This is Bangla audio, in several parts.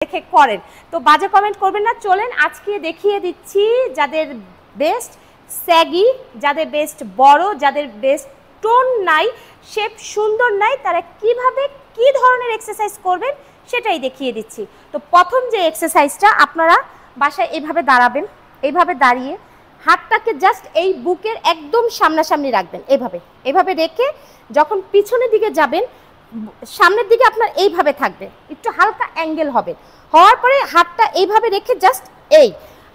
দেখে করেন। তো বাজে কমেন্ট করবেন না। চলেন আজকে দেখিয়ে দিচ্ছি যাদের বেস্ট স্যাগি, যাদের বেস্ট বড়, যাদের বেস্ট টোন নাই, শেপ সুন্দর নাই, তারা কিভাবে কি ধরনের এক্সারসাইজ করবেন সেটাই দেখিয়ে দিচ্ছি। তো প্রথম যে এক্সারসাইজটা, আপনারা বাসায় এইভাবে দাঁড়াবেন, এইভাবে দাঁড়িয়ে হাতটাকে জাস্ট এই বুকের একদম সামনাসামনি রাখবেন। এভাবে রেখে যখন পিছনের দিকে যাবেন, সামনের দিকে আপনার এইভাবে থাকবে, একটু হালকা অ্যাঙ্গেল হবে। হওয়ার পরে হাতটা এইভাবে রেখে জাস্ট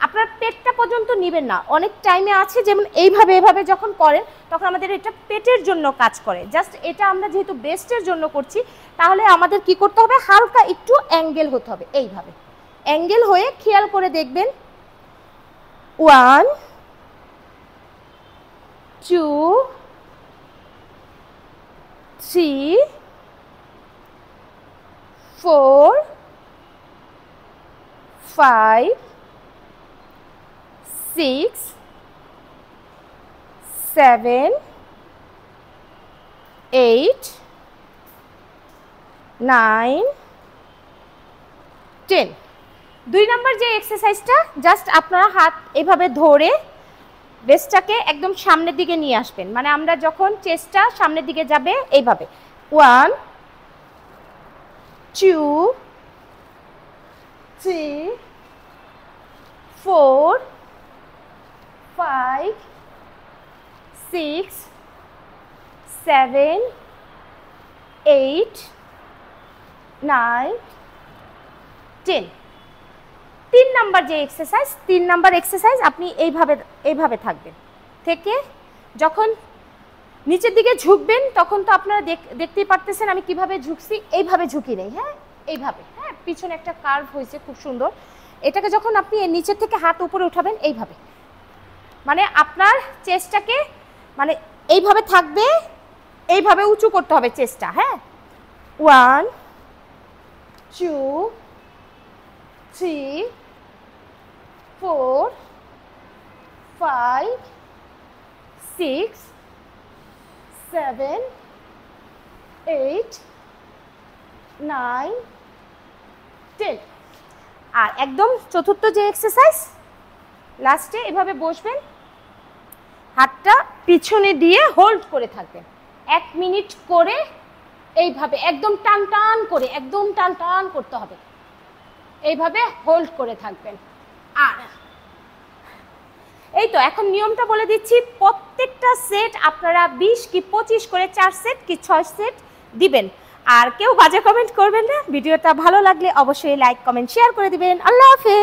আপনার পেটটা পর্যন্ত নেবেন না। অনেক টাইমে আছে যেমন এইভাবে যখন করেন তখন আমাদের এটা পেটের জন্য কাজ করে। জাস্ট এটা আমরা যেহেতু বেস্টের জন্য করছি, তাহলে আমাদের কি করতে হবে, হালকা একটু অ্যাঙ্গেল হতে হবে। এইভাবে অ্যাঙ্গেল হয়ে খেয়াল করে দেখবেন 1 2 3 4 5 6 7 8 9 10। 2 নম্বর যে এক্সারসাইজটা, জাস্ট আপনারা হাত এভাবে ধরে বেস্টটাকে একদম সামনের দিকে নিয়ে আসবেন। মানে আমরা যখন চেস্টটা সামনের দিকে যাবে এইভাবে 1 2 3 4 5 6 7 8 9 10। 3 নাম্বার যে এক্সারসাইজ, 3 নাম্বার এক্সারসাইজ আপনি এইভাবে থাকবেন। থেকে যখন নিচের দিকে ঝুঁকবেন তখন তো আপনারা দেখতেই পারতেছেন আমি কিভাবে ঝুঁকছি। এইভাবে ঝুঁকি নেই, হ্যাঁ এইভাবে, হ্যাঁ পিছনে একটা কার্ভ হয়েছে খুব সুন্দর। এটাকে যখন আপনি নিচের থেকে হাত উপরে উঠাবেন এইভাবে, মানে আপনার চেস্টটাকে মানে এইভাবে থাকবে, এইভাবে উঁচু করতে হবে চেস্টটা। হ্যাঁ 1 2 3 4 5 6 7 8 9 10। আর একদম চতুর্থ যে এক্সারসাইজ, লাস্টে এভাবে বসবেন, হাতটা পিছনে দিয়ে হোল্ড করে থাকবেন 1 মিনিট করে। এইভাবে একদম টান করতে হবে, এইভাবে হোল্ড করে থাকবেন। আর এই তো এখন নিয়মটা বলে দিচ্ছি। প্রত্যেকটা সেট আপনারা 20 কি 25 করে 4 সেট কি 6 সেট দিবেন। আর কেউ বাজে কমেন্ট করবেন না। ভিডিওটা ভালো লাগলে অবশ্যই লাইক কমেন্ট শেয়ার করে দিবেন। আল্লাহ হাফেজ।